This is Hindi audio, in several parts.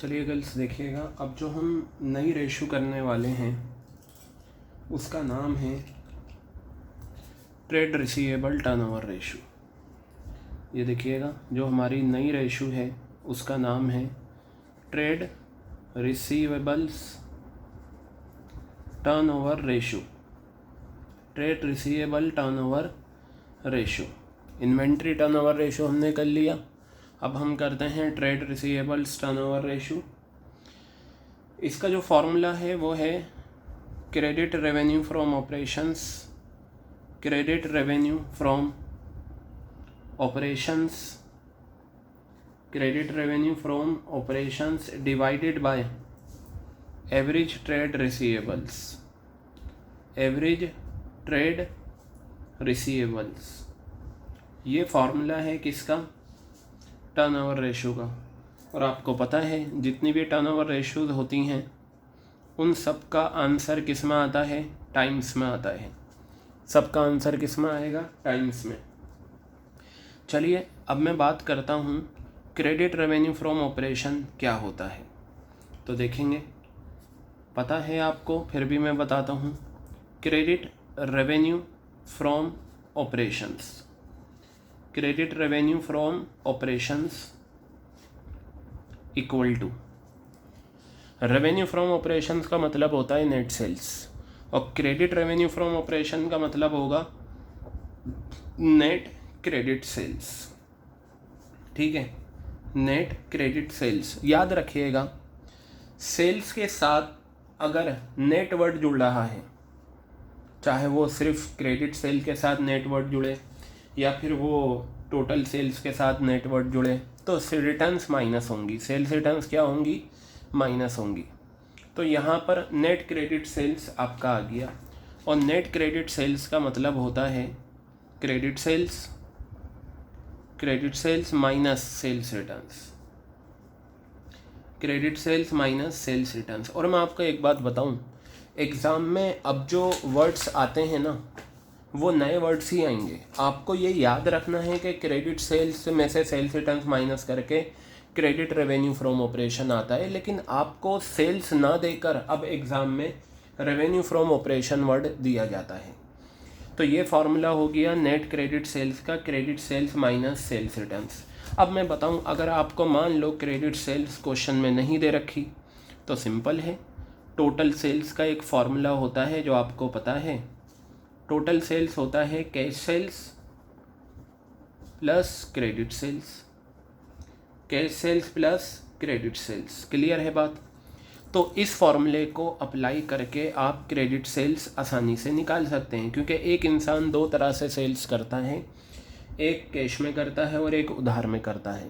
चलिए गर्ल्स देखिएगा, अब जो हम नई रेशो करने वाले हैं उसका नाम है ट्रेड रिसीवेबल टर्नओवर रेशो। ये देखिएगा, जो हमारी नई रेशो है उसका नाम है trade receivables turnover ratio. Trade receivable turnover ratio, inventory turnover ratio हमने कर लिया। अब हम करते हैं ट्रेड रिसीवेबल्स टर्नओवर रेशो। इसका जो फॉर्मूला है वो है credit revenue from operations, credit revenue from operations, credit revenue from operations divided by average trade receivables, average trade receivables. ये फार्मूला है किसका? टर्नओवर रेशो का। और आपको पता है जितनी भी टर्नओवर रेशोज होती हैं उन सब का आंसर किस में आता है? टाइम्स में आता है। सबका आंसर किस में आएगा? टाइम्स में। चलिए अब मैं बात करता हूँ क्रेडिट रेवेन्यू फ्रॉम ऑपरेशन क्या होता है। तो देखेंगे, पता है आपको, फिर भी मैं बताता हूँ। Credit revenue from operations, credit revenue from operations equal to, revenue from operations का मतलब होता है नेट सेल्स और क्रेडिट रेवेन्यू फ्रॉम ऑपरेशन का मतलब होगा नेट क्रेडिट सेल्स। ठीक है, नेट क्रेडिट सेल्स। याद रखिएगा, सेल्स के साथ अगर नेट वर्ड जुड़ रहा है, चाहे वो सिर्फ क्रेडिट सेल के साथ नेट वर्ड जुड़े या फिर वो टोटल सेल्स के साथ नेट वर्ड जुड़े, तो रिटर्न्स माइनस होंगी। सेल्स रिटर्न्स क्या होंगी? माइनस होंगी। तो यहाँ पर नेट क्रेडिट सेल्स आपका आ गया और नेट क्रेडिट सेल्स का मतलब होता है credit sales, credit sales minus sales returns, credit sales minus sales returns. और मैं आपको एक बात बताऊं, एग्ज़ाम में अब जो वर्ड्स आते हैं ना वो नए वर्ड्स ही आएंगे। आपको ये याद रखना है कि क्रेडिट सेल्स में से सेल्स रिटर्न्स माइनस करके क्रेडिट रेवेन्यू फ्रॉम ऑपरेशन आता है, लेकिन आपको सेल्स ना देकर अब एग्ज़ाम में रेवेन्यू फ्रॉम ऑपरेशन वर्ड दिया जाता है। तो ये फार्मूला हो गया नेट क्रेडिट सेल्स का, credit sales minus sales returns. अब मैं बताऊं, अगर आपको मान लो क्रेडिट सेल्स क्वेश्चन में नहीं दे रखी तो सिंपल है, टोटल सेल्स का एक फार्मूला होता है जो आपको पता है। टोटल सेल्स होता है cash sales plus credit sales, cash sales plus credit sales. Clear है बात? तो इस फॉर्मूले को अप्लाई करके आप क्रेडिट सेल्स आसानी से निकाल सकते हैं, क्योंकि एक इंसान दो तरह से सेल्स करता है, एक कैश में करता है और एक उधार में करता है।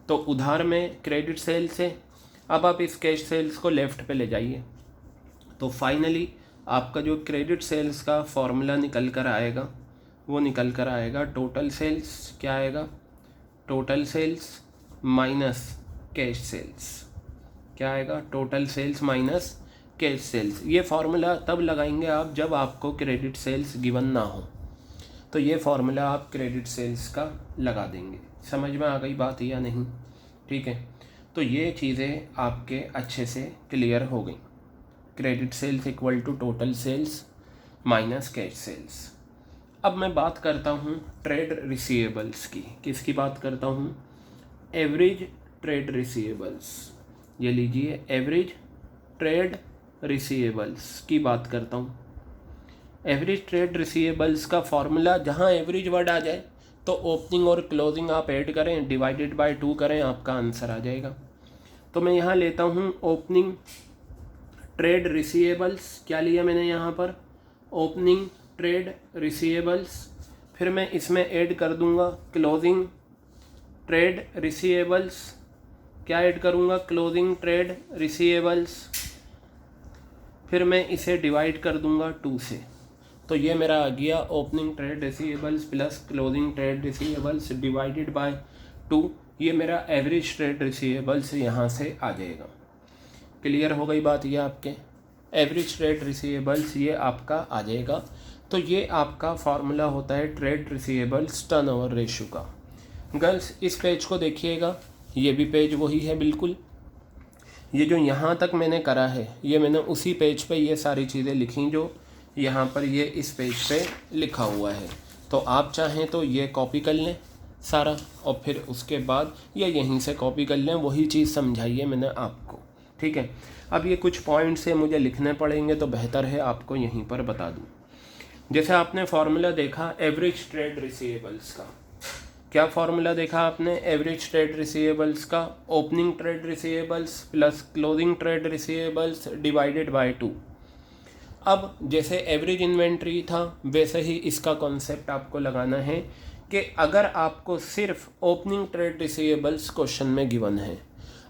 तो उधार में क्रेडिट सेल्स है। अब आप इस कैश सेल्स को लेफ़्ट पे ले जाइए, तो फाइनली आपका जो क्रेडिट सेल्स का फॉर्मूला निकल कर आएगा वो निकल कर आएगा टोटल सेल्स। क्या आएगा? Total sales minus cash sales. क्या आएगा? Total sales minus cash sales. ये फार्मूला तब लगाएंगे आप जब आपको क्रेडिट सेल्स गिवन ना हो, तो ये फार्मूला आप क्रेडिट सेल्स का लगा देंगे। समझ में आ गई बात या नहीं? ठीक है, तो ये चीज़ें आपके अच्छे से क्लियर हो गई। Credit sales equal to total sales minus cash sales. अब मैं बात करता हूँ ट्रेड रिसीवेबल्स की। किसकी बात करता हूँ? Average trade receivables. ये लीजिए, एवरेज ट्रेड रिसीवेबल्स की बात करता हूँ। एवरेज ट्रेड रिसीवेबल्स का फॉर्मूला, जहाँ एवरेज वर्ड आ जाए तो ओपनिंग और क्लोजिंग आप ऐड करें, डिवाइडेड बाय 2 करें, आपका आंसर आ जाएगा। तो मैं यहाँ लेता हूँ ओपनिंग ट्रेड रिसीवेबल्स। क्या लिया मैंने यहाँ पर? Opening trade receivables. फिर मैं इसमें ऐड कर दूँगा क्लोजिंग ट्रेड रिसीवेबल्स। क्या ऐड करूँगा? Closing trade receivables. फिर मैं इसे डिवाइड कर दूँगा 2 से। तो ये मेरा आ गया opening trade receivables plus closing trade receivables divided by 2। ये मेरा एवरेज ट्रेड रिसीवेबल्स यहाँ से आ जाएगा। क्लियर हो गई बात? ये आपके एवरेज ट्रेड रिसीवेबल्स ये आपका आ जाएगा। तो ये आपका फार्मूला होता है ट्रेड रिसीवेबल्स टर्नओवर रेशो का। गर्ल्स इस पेज को देखिएगा, ये भी पेज वही है बिल्कुल। ये जो यहाँ तक मैंने करा है ये मैंने उसी पेज पे ये सारी चीज़ें लिखी जो यहाँ पर ये इस पेज पे लिखा हुआ है। तो आप चाहें तो ये कॉपी कर लें सारा और फिर उसके बाद ये यहीं से कॉपी कर लें, वही चीज़ समझाइए मैंने आपको, ठीक है। अब ये कुछ पॉइंट्स से मुझे लिखने पड़ेंगे तो बेहतर है आपको यहीं पर बता दूँ। जैसे आपने फार्मूला देखा एवरेज ट्रेड रिसीवेबल्स का, क्या फार्मूला देखा आपने एवरेज ट्रेड रिसीवेबल्स का? Opening trade receivables plus closing trade receivables divided by 2। अब जैसे एवरेज इन्वेंट्री था वैसे ही इसका कॉन्सेप्ट आपको लगाना है कि अगर आपको सिर्फ ओपनिंग ट्रेड रिसीवेबल्स क्वेश्चन में गिवन है,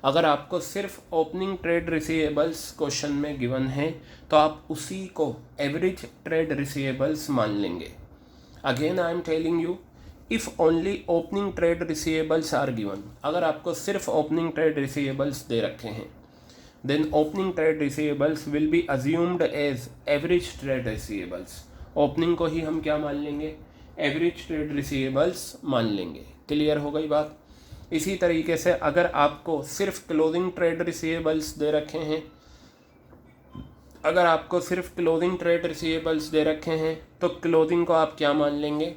अगर आपको सिर्फ ओपनिंग ट्रेड रिसीवेबल्स क्वेश्चन में गिवन है तो आप उसी को एवरेज ट्रेड रिसीवेबल्स मान लेंगे। Again I am telling you, if only opening trade receivables are given, अगर आपको सिर्फ ओपनिंग ट्रेड रिसीवेबल्स दे रखे हैं then opening trade receivables will be assumed as average trade receivables. Opening को ही हम क्या मान लेंगे? एवरेज ट्रेड रिसीवेबल्स मान लेंगे। क्लियर हो गई बात? इसी तरीके से अगर आपको सिर्फ क्लोजिंग ट्रेड रिसीवेबल्स दे रखे हैं, अगर आपको सिर्फ क्लोजिंग ट्रेड रिसीवेबल्स दे रखे हैं तो क्लोजिंग को आप क्या मान लेंगे?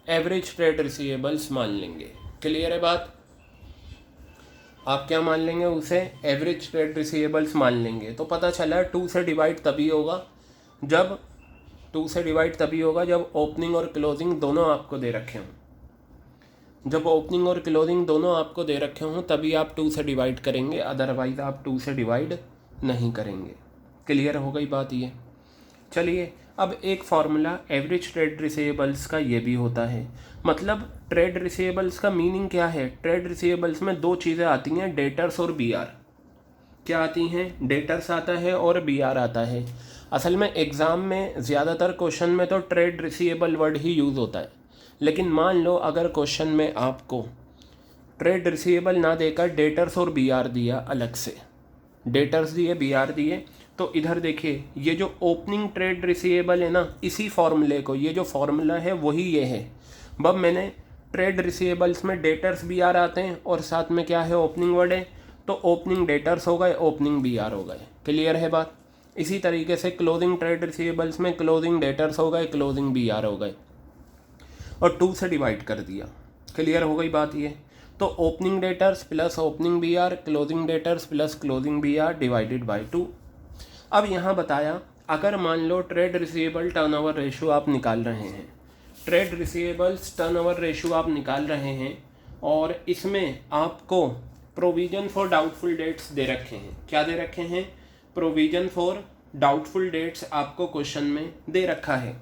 एवरेज ट्रेड रिसीवेबल्स मान लेंगे। क्लियर है बात? आप क्या मान लेंगे? उसे एवरेज ट्रेड रिसीवेबल्स मान लेंगे। तो पता चला 2 से डिवाइड तभी होगा जब 2 से डिवाइड तभी होगा जब ओपनिंग और क्लोजिंग दोनों आपको दे रखे हों। जब ओपनिंग और क्लोजिंग दोनों आपको दे रखे हों तभी आप 2 से डिवाइड करेंगे, अदरवाइज आप 2 से डिवाइड नहीं करेंगे। क्लियर हो गई बात ये? चलिए अब एक फार्मूला एवरेज ट्रेड रिसीवेबल्स का ये भी होता है। मतलब ट्रेड रिसीवेबल्स का मीनिंग क्या है? ट्रेड रिसीवेबल्स में 2 चीज़ें आती हैं, डेटर्स और बीआर। क्या आती हैं? डेटर्स आता है और बीआर आता है। असल में एग्ज़ाम में ज़्यादातर क्वेश्चन में तो ट्रेड रिसीवेबल वर्ड ही यूज़ होता है, लेकिन मान लो अगर क्वेश्चन में आपको ट्रेड रिसीवेबल ना देकर डेटर्स और बीआर दिया, अलग से डेटर्स दिए बीआर दिए, तो इधर देखिए ये जो ओपनिंग ट्रेड रिसीवेबल है ना, इसी फॉर्मूले को, ये जो फॉर्मूला है वही ये है। अब मैंने ट्रेड रिसीवेबल्स में डेटर्स बीआर आते हैं और साथ में क्या है? ओपनिंग वर्ड है, तो ओपनिंग डेटर्स हो गए, ओपनिंग बीआर हो गए। क्लियर है बात? इसी तरीके से क्लोजिंग ट्रेड रिसीवेबल्स में क्लोजिंग डेटर्स हो गए, क्लोजिंग बीआर हो गए और 2 से डिवाइड कर दिया। क्लियर हो गई बात ये? तो opening debtors plus opening BR, closing debtors plus closing BR divided by 2। अब यहाँ बताया अगर मान लो ट्रेड रिसीवेबल टर्नओवर रेशियो आप निकाल रहे हैं, ट्रेड रिसीवेबल्स टर्नओवर रेशियो आप निकाल रहे हैं और इसमें आपको प्रोविजन फॉर डाउटफुल डेट्स दे रखे हैं। क्या दे रखे हैं? प्रोविजन फॉर डाउटफुल डेट्स आपको क्वेश्चन में दे रखा है।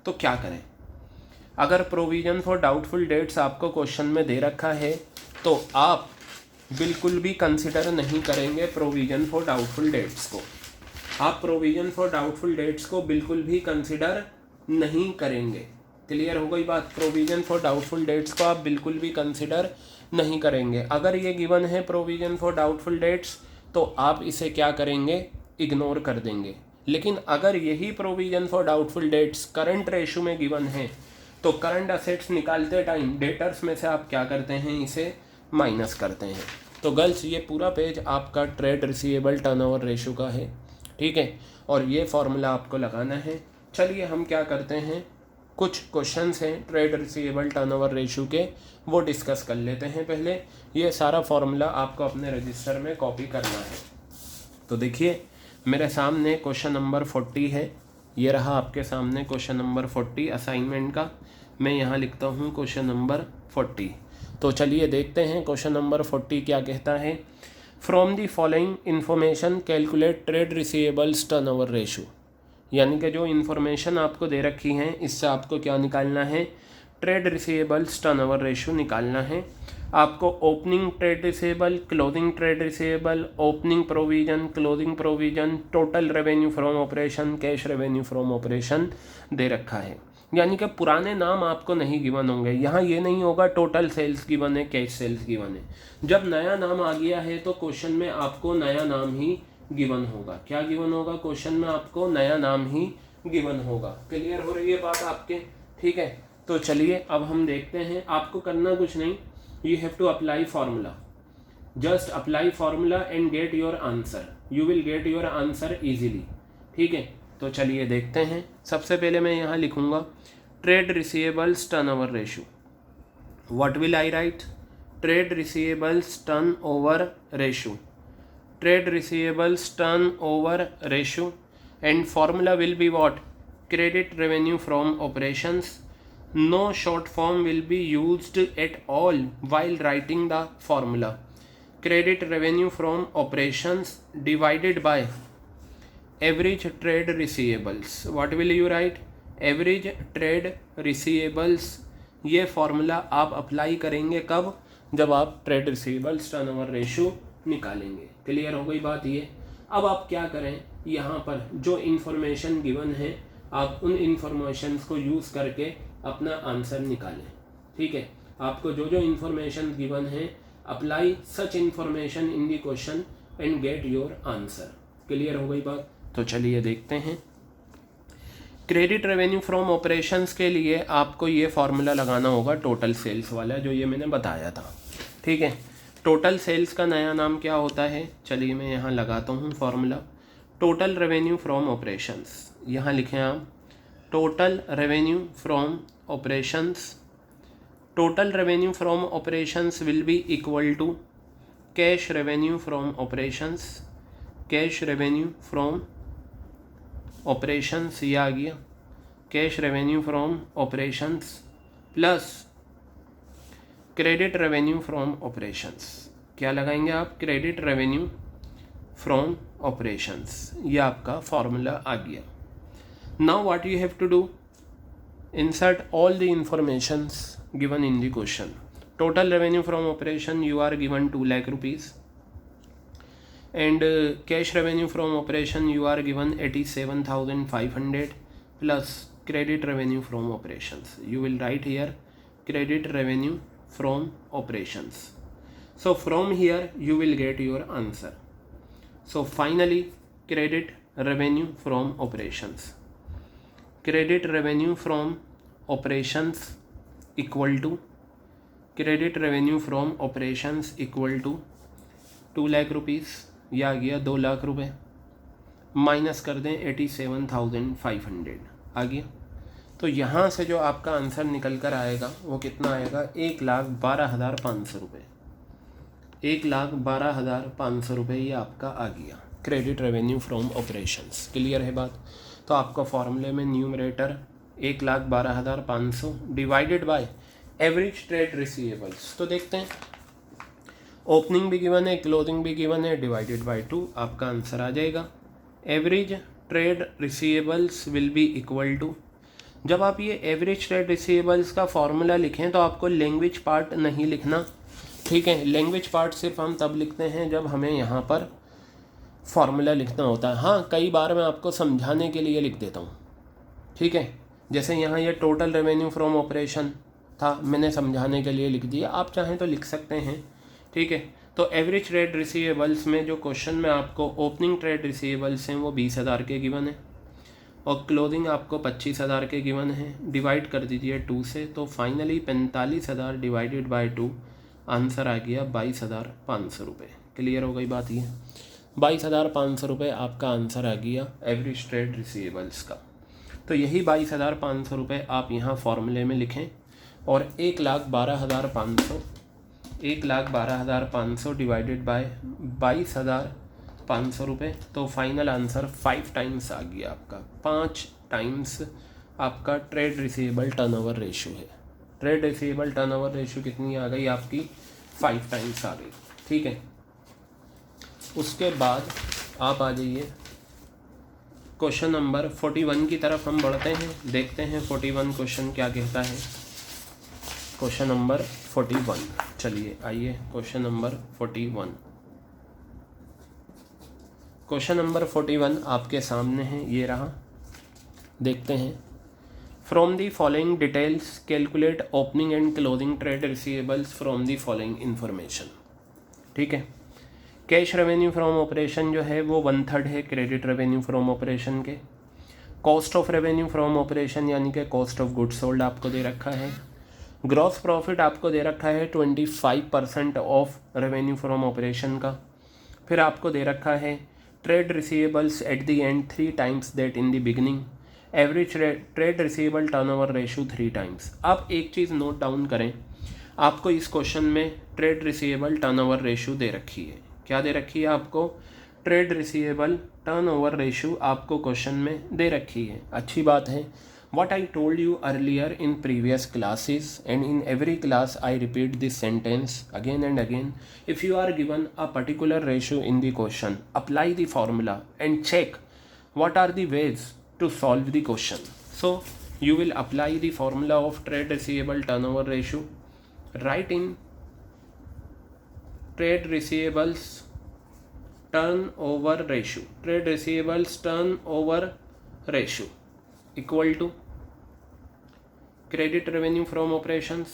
तो क्या करें? अगर प्रोविजन फॉर डाउटफुल डेट्स आपको क्वेश्चन में दे रखा है तो आप बिल्कुल भी कंसिडर नहीं करेंगे प्रोविजन फॉर डाउटफुल डेट्स को। आप प्रोविजन फॉर डाउटफुल डेट्स को बिल्कुल भी कंसिडर नहीं करेंगे। क्लियर हो गई बात? प्रोविजन फॉर डाउटफुल डेट्स को आप बिल्कुल भी कंसिडर नहीं करेंगे। अगर ये गिवन है प्रोविजन फॉर डाउटफुल डेट्स तो आप इसे क्या करेंगे? इग्नोर कर देंगे। लेकिन अगर यही provision for doubtful debts current ratio में गिवन है तो करंट असेट्स निकालते टाइम डेटर्स में से आप क्या करते हैं? इसे माइनस करते हैं। तो गर्ल्स ये पूरा पेज आपका ट्रेड रिसीवेबल टर्नओवर रेशियो का है, ठीक है, और ये फार्मूला आपको लगाना है। चलिए हम क्या करते हैं, कुछ क्वेश्चंस हैं ट्रेड रिसीवेबल टर्नओवर रेशियो के, वो डिस्कस कर लेते हैं। पहले ये सारा फार्मूला आपको अपने रजिस्टर में कॉपी करना है। तो देखिए मेरे सामने क्वेश्चन नंबर 40 है, ये रहा आपके सामने क्वेश्चन नंबर 40 असाइनमेंट का। मैं यहाँ लिखता हूँ क्वेश्चन नंबर 40। तो चलिए देखते हैं क्वेश्चन नंबर 40 क्या कहता है। From the following information calculate trade receivables turnover ratio. यानी कि जो इन्फॉर्मेशन आपको दे रखी है इससे आपको क्या निकालना है? ट्रेड रिसीवेबल्स टर्नओवर रेशियो निकालना है। आपको opening trade receivable, closing trade receivable, opening provision, closing provision, total revenue from operation, cash revenue from operation दे रखा है। यानी कि पुराने नाम आपको नहीं गिवन होंगे। यहाँ ये नहीं होगा टोटल सेल्स गिवन है, कैश सेल्स गिवन है। जब नया नाम आ गया है तो क्वेश्चन में आपको नया नाम ही गिवन होगा। क्या गिवन होगा? क्वेश्चन में आपको नया नाम ही गिवन होगा। क्लियर हो रही है बात आपके? ठीक है, तो चलिए अब हम देखते हैं। आपको करना कुछ नहीं, you have to apply formula. Just apply formula and get your answer, you will get your answer easily. ठीक है, तो चलिए देखते हैं। सबसे पहले मैं यहाँ लिखूँगा trade receivables turnover ratio. What will I right? Trade receivables turnover ratio, trade receivables turnover ratio, and formula will be what? Credit revenue from operations. No short form will be used at all while writing the formula. Credit revenue from operations divided by average trade receivables. What will you write? Average trade receivables. ये फॉर्मूला आप अप्लाई करेंगे कब? जब आप ट्रेड रिसीवेबल्स टर्नओवर रेशियो निकालेंगे। क्लियर हो गई बात ये। अब आप क्या करें, यहाँ पर जो इन्फॉर्मेशन गिवन है आप उन इन्फॉर्मेशंस को यूज़ करके अपना आंसर निकालें। ठीक है, आपको जो जो इन्फॉर्मेशन गिवन है apply such information in the question and get your answer. Clear हो गई बात? तो चलिए देखते हैं। क्रेडिट रेवेन्यू फ्रॉम ऑपरेशंस के लिए आपको ये फार्मूला लगाना होगा टोटल सेल्स वाला, जो ये मैंने बताया था। ठीक है, टोटल सेल्स का नया नाम क्या होता है? चलिए मैं यहाँ लगाता हूँ formula. Total revenue from operations, यहाँ लिखें आप total revenue from operations. Total revenue from operations will be equal to cash revenue from operations, cash revenue from operations, ये आ गया cash revenue from operations plus credit revenue from operations. क्या लगाएंगे आप? Credit revenue from operations. ये आपका फॉर्मूला आ गया। Now what you have to do? Insert all the informations given in the question. Total revenue from operation you are given 2 lakh rupees and cash revenue from operation you are given 87,500 plus credit revenue from operations. You will write here credit revenue from operations. So from here you will get your answer. So finally credit revenue from operations, credit revenue from operations equal to credit revenue from operations equal to 2 lakh rupees, यह आ गया 2 लाख रुपए, माइनस कर दें 87,500 आ गया। तो यहाँ से जो आपका आंसर निकल कर आएगा वो कितना आएगा? 1,12,500 रुपये, 1,12,500 रुपये ये आपका आ गया credit revenue from operations. Clear है बात? तो आपका फॉर्मूले में numerator 1,12,500 divided by average trade receivables. तो देखते हैं, ओपनिंग भी गिवन है, क्लोजिंग भी गिवन है, डिवाइडेड बाय 2 आपका आंसर आ जाएगा। Average trade receivables will be equal to, जब आप ये एवरेज ट्रेड रिसीवेबल्स का फॉर्मूला लिखें तो आपको लैंग्वेज पार्ट नहीं लिखना। ठीक है, लैंग्वेज पार्ट सिर्फ हम तब लिखते हैं जब हमें यहाँ पर फॉर्मूला लिखना होता है। हाँ, कई बार मैं आपको समझाने के लिए लिख देता हूँ। ठीक है, जैसे यहाँ ये टोटल रेवेन्यू फ्रॉम ऑपरेशन था, मैंने समझाने के लिए लिख दिया, आप चाहें तो लिख सकते हैं। ठीक है, तो एवरेज ट्रेड रिसीवेबल्स में जो क्वेश्चन में आपको ओपनिंग ट्रेड रिसीवेबल्स हैं वो 20,000 के गिवन है और क्लोजिंग आपको 25,000 के गिवन है। डिवाइड कर दीजिए 2 से, तो फाइनली 45,000 डिवाइडेड बाय 2 आंसर आ गया 22,500 रुपये। क्लियर हो गई बात? ये 22,500 रुपये आपका आंसर आ गया एवरेज ट्रेड रिसीवेबल्स का। तो यही 22,500 रुपये आप यहाँ फॉर्मूले में लिखें और 1,12,500 डिवाइडेड बाय 22,500 रुपये, तो फाइनल आंसर 5 टाइम्स आ गया आपका। 5 टाइम्स आपका ट्रेड रिसीवेबल टर्नओवर रेशियो है। ट्रेड रिसीवेबल टर्नओवर रेशियो कितनी आ गई आपकी? 5 टाइम्स आ गई। ठीक है, उसके बाद आप आ जाइए क्वेश्चन नंबर 41 की तरफ हम बढ़ते हैं। देखते हैं 41 क्वेश्चन क्या कहता है। क्वेश्चन नंबर 41, चलिए आइए क्वेश्चन नंबर 41। क्वेश्चन नंबर 41 आपके सामने है, ये रहा। देखते हैं। From the following details calculate opening and closing trade receivables from the following information. ठीक है, कैश रेवेन्यू फ्रॉम ऑपरेशन जो है वो 1/3 है क्रेडिट रेवेन्यू फ्रॉम ऑपरेशन के। Cost of revenue from operation यानी कि कॉस्ट ऑफ गुड्स सोल्ड आपको दे रखा है। ग्रॉस प्रॉफिट आपको दे रखा है 25% ऑफ रेवेन्यू फ्रॉम ऑपरेशन का। फिर आपको दे रखा है trade receivables at the end 3 times that in the beginning, average trade receivable turnover ratio 3 times. अब एक चीज़ नोट डाउन करें, आपको इस क्वेश्चन में ट्रेड रिसीवेबल टर्नओवर रेशो दे रखी है। क्या दे रखी है आपको? ट्रेड रिसीवेबल टर्नओवर रेशो आपको क्वेश्चन में दे रखी है। अच्छी बात है। What I told you earlier in previous classes, and in every class I repeat this sentence again and again. If you are given a particular ratio in the question, apply the formula and check what are the ways to solve the question. So you will apply the formula of trade receivable turnover ratio. Write in trade receivables turnover ratio. Trade receivables turnover ratio equal to credit revenue from operations,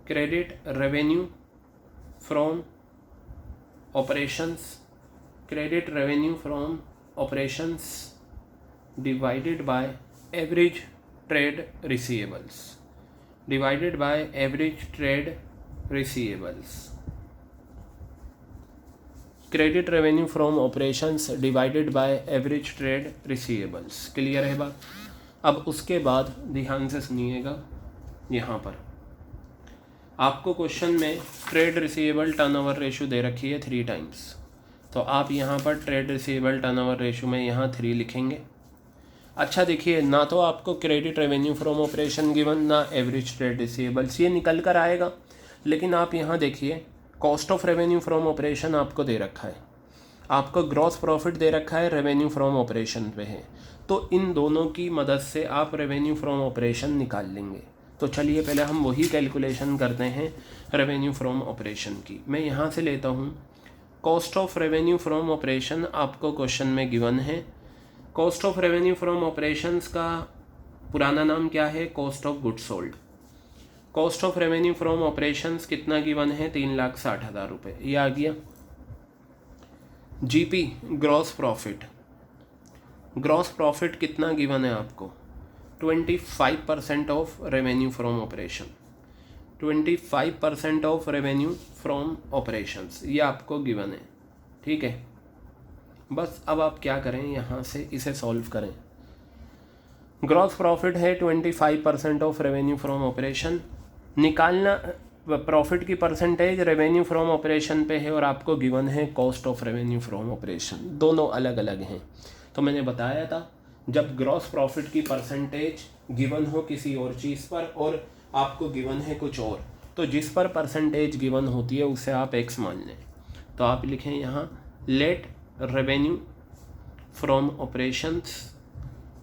credit revenue from operations, credit revenue from operations divided by average trade receivables, divided by average trade receivables. Credit revenue from operations divided by average trade receivables. Clear है बात? अब उसके बाद ध्यान से सुनिएगा, यहाँ पर आपको क्वेश्चन में ट्रेड रिसीवेबल टर्नओवर रेशो दे रखी है 3 टाइम्स। तो आप यहाँ पर ट्रेड रिसीवेबल टर्नओवर रेशो में यहाँ 3 लिखेंगे। अच्छा देखिए, ना तो आपको credit revenue from operation given, ना एवरेज ट्रेड रिसीवेबल्स, ये निकल कर आएगा। लेकिन आप यहाँ देखिए, cost of revenue from operation आपको दे रखा है, आपको ग्रॉस प्रॉफिट दे रखा है, रेवेन्यू फ्रॉम ऑपरेशन पे है। तो इन दोनों की मदद से आप रेवेन्यू फ्रॉम ऑपरेशन निकाल लेंगे। तो चलिए पहले हम वही कैलकुलेशन करते हैं रेवेन्यू फ्रॉम ऑपरेशन की। मैं यहाँ से लेता हूँ cost of revenue from operation, आपको क्वेश्चन में गिवन है। Cost of revenue from operations का पुराना नाम क्या है? Cost of goods sold. Cost of revenue from operations कितना गिवन है? 3,60,000 रुपये। ये आ गया। GP gross profit, gross profit कितना गिवन है आपको? 25% of revenue from operation, 25% of revenue from operations, ये आपको गिवन है। ठीक है, बस अब आप क्या करें, यहाँ से इसे सॉल्व करें। ग्रॉस प्रॉफिट है 25% ऑफ रेवेन्यू फ्रॉम ऑपरेशन, निकालना प्रॉफिट की परसेंटेज रेवेन्यू फ्रॉम ऑपरेशन पे है और आपको गिवन है cost of revenue from operation. दोनों अलग अलग हैं। तो मैंने बताया था, जब ग्रॉस प्रॉफिट की परसेंटेज गिवन हो किसी और चीज़ पर और आपको गिवन है कुछ और, तो जिस पर परसेंटेज गिवन होती है उसे आप एक्स मान लें। तो आप लिखें यहाँ let revenue from operations,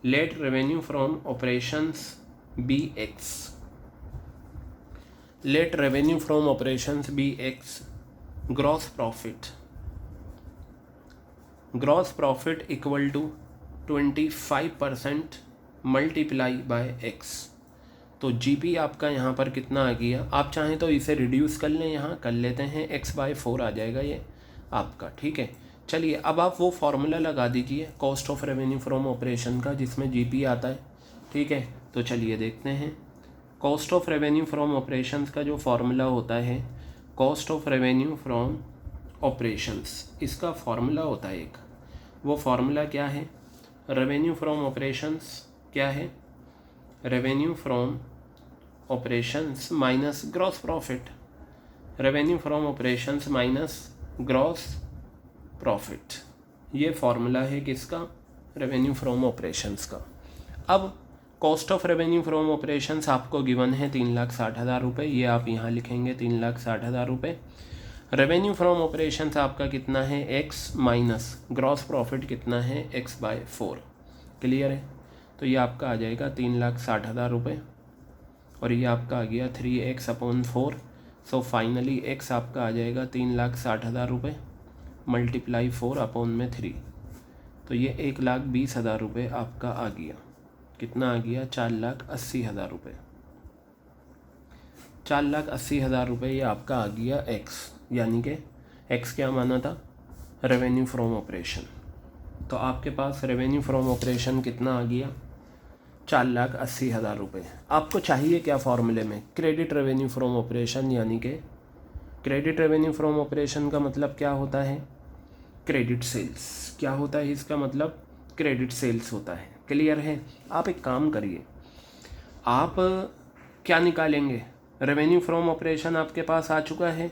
let revenue from operations be X, let revenue from operations be x, gross profit equal to 25% multiply by x। तो जीपी आपका यहाँ पर कितना आ गया? आप चाहें तो इसे रिड्यूस कर लें, यहाँ कर लेते हैं, x/4 आ जाएगा ये आपका। ठीक है, चलिए अब आप वो फार्मूला लगा दीजिए cost of revenue from operation का जिसमें जीपी आता है। ठीक है, तो चलिए देखते हैं। Cost of revenue from operations का जो फार्मूला होता है, cost of revenue from operations, इसका फार्मूला होता है एक। वो फार्मूला क्या है? रेवेन्यू फ्रॉम ऑपरेशंस क्या है? Revenue from operations minus gross profit, revenue from operations minus gross profit. ये फार्मूला है किसका? रेवेन्यू फ्रॉम ऑपरेशंस का। अब cost of revenue from operations आपको गिवन है 3,60,000 रुपये, ये आप यहाँ लिखेंगे 3,60,000 रुपये। रेवेन्यू फ्रॉम ऑपरेशंस आपका कितना है? एक्स माइनस ग्रॉस प्रॉफिट कितना है? x/4। क्लियर है? तो ये आपका आ जाएगा 3,60,000 रुपये और ये आपका आ गया 3x/4। सो फाइनली x आपका आ जाएगा 3,60,000 रुपये मल्टीप्लाई 4/3। तो ये 1,20,000 रुपये आपका आ गया। कितना आ गया? 4,80,000 रुपये। 4,80,000 रुपये ये आपका आ गया एक्स, यानी कि एक्स क्या माना था? Revenue from operation. तो आपके पास रेवेन्यू फ्रॉम ऑपरेशन कितना आ गया? 4,80,000 रुपये। आपको चाहिए क्या फॉर्मूले में? क्रेडिट रेवेन्यू फ्रॉम ऑपरेशन, यानी कि क्रेडिट रेवेन्यू फ्रॉम ऑपरेशन का मतलब क्या होता है? Credit sales. क्या होता है इसका मतलब? क्रेडिट सेल्स होता है। क्लियर है? आप एक काम करिए, आप क्या निकालेंगे? रेवेन्यू फ्रॉम ऑपरेशन आपके पास आ चुका है,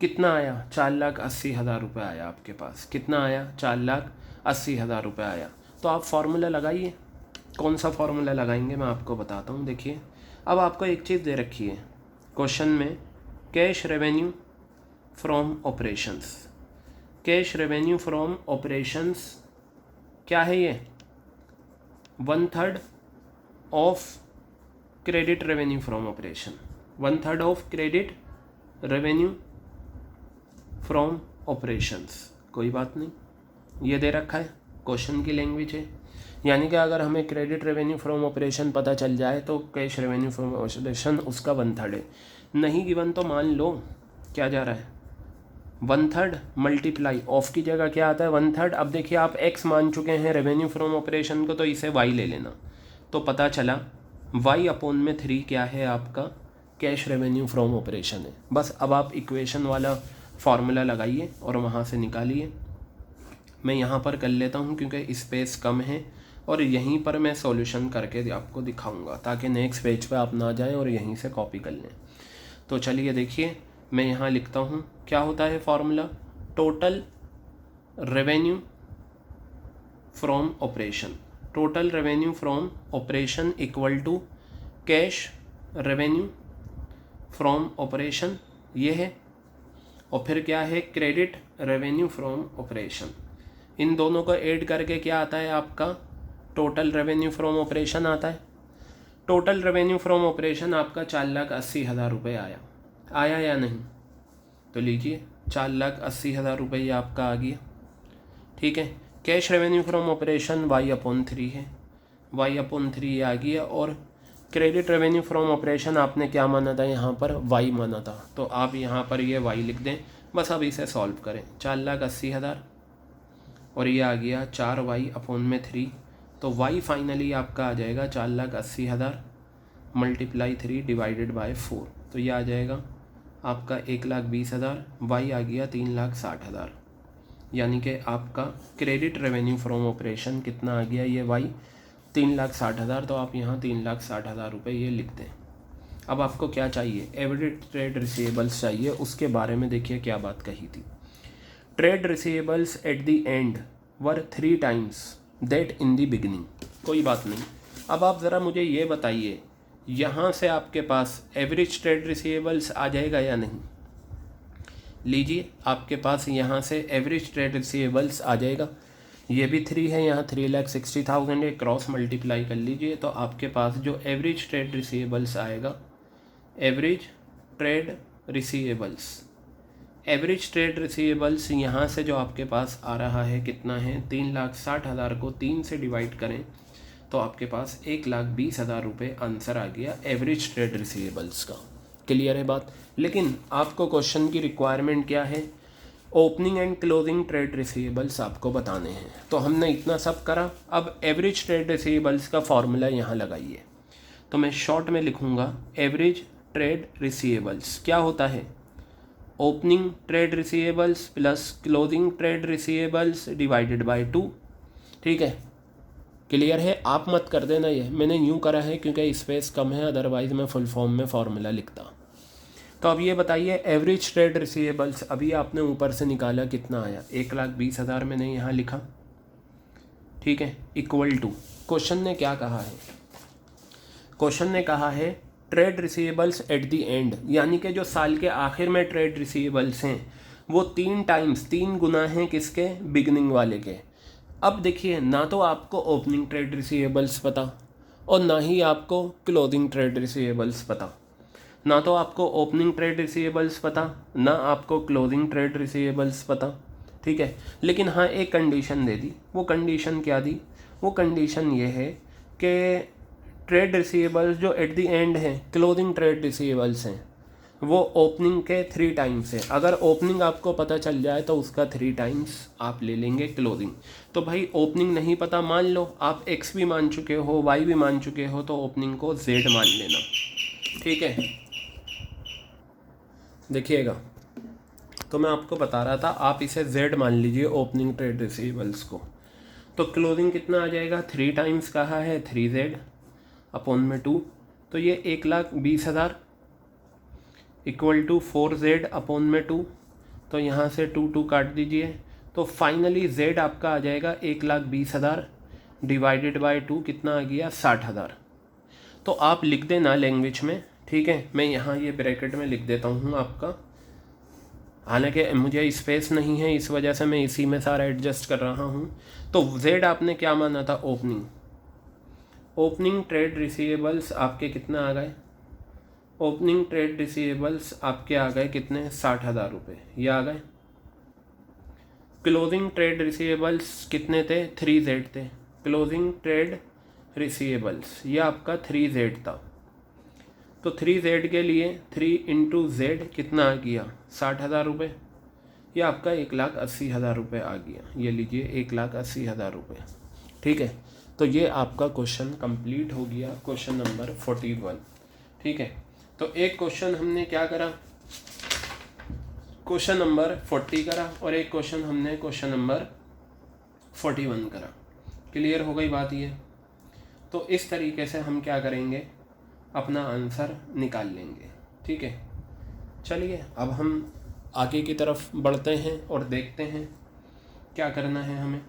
कितना आया? 4,80,000 रुपये आया आपके पास। कितना आया? 4,80,000 रुपये आया। तो आप फार्मूला लगाइए। कौन सा फार्मूला लगाएंगे मैं आपको बताता हूँ। देखिए, अब आपको एक चीज़ दे रखी है क्वेश्चन में, cash revenue from operations. Cash revenue from operations क्या है ये? 1/3 of credit revenue from operation. 1/3 of credit revenue from operations. कोई बात नहीं, ये दे रखा है, क्वेश्चन की लैंग्वेज है। यानी कि अगर हमें क्रेडिट रेवेन्यू फ्रॉम ऑपरेशन पता चल जाए तो कैश रेवेन्यू फ्रॉम ऑपरेशन उसका 1/3 है। नहीं गिवन तो मान लो क्या जा रहा है, 1/3 मल्टीप्लाई ऑफ की जगह क्या आता है? 1/3। अब देखिए, आप एक्स मान चुके हैं रेवेन्यू फ्रॉम ऑपरेशन को, तो इसे वाई ले लेना। तो पता चला y/3 क्या है आपका? कैश रेवेन्यू फ्रॉम ऑपरेशन है। बस अब आप इक्वेशन वाला फार्मूला लगाइए और वहाँ से निकालिए। मैं यहाँ पर कर लेता हूँ क्योंकि स्पेस कम है, और यहीं पर मैं सॉल्यूशन करके आपको दिखाऊंगा ताकि नेक्स्ट पेज पे आप ना जाएं और यहीं से कॉपी कर लें। तो चलिए देखिए, मैं यहाँ लिखता हूँ क्या होता है formula. Total revenue from operation, total revenue from operation equal to cash revenue from operation, ये है। और फिर क्या है? Credit revenue from operation. इन दोनों को ऐड करके क्या आता है आपका? टोटल रेवेन्यू फ्रॉम ऑपरेशन आता है। टोटल रेवेन्यू फ्रॉम ऑपरेशन आपका 4,80,000 रुपये आया या नहीं? तो लीजिए, 4,80,000 रुपये ये आपका आ गया। ठीक है। Cash revenue from operation y/3 है, y/3 आ गया। और क्रेडिट रेवेन्यू फ्रॉम ऑपरेशन आपने क्या माना था? यहाँ पर y माना था, तो आप यहाँ पर ये y लिख दें। बस अब इसे सॉल्व करें। 4,80,000 और ये आ गया 4y/3, तो y फाइनली आपका आ जाएगा 4,80,000 मल्टीप्लाई 3 डिवाइडेड बाय 4, तो ये आ जाएगा आपका 1,20,000। y आ गया 3,60,000, यानी कि आपका क्रेडिट रेवेन्यू फ्रॉम ऑपरेशन कितना आ गया? ये y 3,60,000। तो आप यहाँ 3,60,000 रुपये ये लिख दें। अब आपको क्या चाहिए? एवरेज ट्रेड रिसीवेबल्स चाहिए। उसके बारे में देखिए क्या बात कही थी। Trade receivables at the end were 3 times that in the beginning. कोई बात नहीं। अब आप ज़रा मुझे ये बताइए, यहाँ से आपके पास एवरेज ट्रेड रिसीवेबल्स आ जाएगा या नहीं? लीजिए, आपके पास यहाँ से एवरेज ट्रेड रिसीवेबल्स आ जाएगा। ये भी 3 है, यहाँ 3,60,000 है, क्रॉस मल्टीप्लाई कर लीजिए तो आपके पास जो एवरेज ट्रेड रिसीवेबल्स आएगा, average trade receivables, average trade receivables यहाँ से जो आपके पास आ रहा है कितना है? 3,60,000 को 3 से डिवाइड करें तो आपके पास 1,20,000 रुपये आंसर आ गया एवरेज ट्रेड रिसीवेबल्स का। क्लियर है बात? लेकिन आपको क्वेश्चन की रिक्वायरमेंट क्या है? Opening and closing trade receivables आपको बताने हैं। तो हमने इतना सब करा, अब एवरेज ट्रेड रिसीवेबल्स का फॉर्मूला यहाँ लगाइए। तो मैं शॉर्ट में लिखूँगा एवरेज ट्रेड रिसीवेबल्स क्या होता है? Opening trade receivables plus closing trade receivables divided by 2। ठीक है, क्लियर है? आप मत कर देना, ये मैंने यूँ करा है क्योंकि स्पेस कम है, अदरवाइज़ मैं फुल फॉर्म में फार्मूला लिखता। तो अब ये बताइए एवरेज ट्रेड रिसीवेबल्स अभी आपने ऊपर से निकाला, कितना आया? 1,20,000 मैंने यहाँ लिखा। ठीक है, इक्वल टू, क्वेश्चन ने क्या कहा है? क्वेश्चन ने कहा है trade receivables at the end, यानी कि जो साल के आखिर में ट्रेड रिसीवेबल्स हैं वो 3 times 3 गुना हैं किसके? बिगनिंग वाले के। अब देखिए, ना तो आपको ओपनिंग ट्रेड रिसीवेबल्स पता और ना ही आपको क्लोजिंग ट्रेड रिसीवेबल्स पता। ना तो आपको ओपनिंग ट्रेड रिसीवेबल्स पता, ना आपको क्लोजिंग ट्रेड रिसीवेबल्स पता। ठीक है, लेकिन हाँ एक कंडीशन दे दी। वो कंडीशन क्या दी? वो कंडीशन ये है कि ट्रेड रिसीवेबल्स जो एट द एंड हैं, क्लोजिंग ट्रेड रिसीवेबल्स हैं, वो ओपनिंग के 3 टाइम्स है। अगर ओपनिंग आपको पता चल जाए तो उसका 3 टाइम्स आप ले लेंगे क्लोजिंग। तो भाई ओपनिंग नहीं पता, मान लो आप एक्स भी मान चुके हो, वाई भी मान चुके हो, तो ओपनिंग को जेड मान लेना, ठीक है। देखिएगा, तो मैं आपको बता रहा था, आप इसे जेड मान लीजिए ओपनिंग ट्रेड रिसीवेबल्स को। तो क्लोजिंग कितना आ जाएगा, 3 टाइम्स कहा है, 3Z अपॉन में 2, तो ये 1,20,000 इक्वल टू 4Z अपॉन में 2, तो यहाँ से 2 काट दीजिए, तो फाइनली Z आपका आ जाएगा 1,20,000 डिवाइडेड बाय 2 कितना आ गया, 60,000। तो आप लिख देना लैंग्वेज में, ठीक है। मैं यहाँ ये ब्रैकेट में लिख देता हूँ आपका, हालांकि मुझे स्पेस नहीं है, इस वजह से मैं इसी में सारा एडजस्ट कर रहा हूँ। तो Z आपने क्या माना था, ओपनिंग ट्रेड रिसीवेबल्स आपके कितना आ गए, ओपनिंग ट्रेड रिसीवेबल्स आपके आ गए कितने, 60,000 रुपये, ये आ गए। क्लोजिंग ट्रेड रिसीवेबल्स कितने थे, 3Z थे। क्लोजिंग ट्रेड रिसीवेबल्स ये आपका 3Z था। तो 3Z के लिए 3 इंटू Z कितना आ गया, 60,000 रुपये, ये आपका 1,80,000 रुपये आ गया। ये लीजिए 1,80,000 रुपये, ठीक है। तो ये आपका क्वेश्चन कंप्लीट हो गया, क्वेश्चन नंबर 41, ठीक है। तो एक क्वेश्चन हमने क्या करा, क्वेश्चन नंबर 40 करा, और एक क्वेश्चन हमने क्वेश्चन नंबर 41 करा। क्लियर हो गई बात ये। तो इस तरीके से हम क्या करेंगे, अपना आंसर निकाल लेंगे, ठीक है। चलिए अब हम आगे की तरफ बढ़ते हैं और देखते हैं क्या करना है हमें।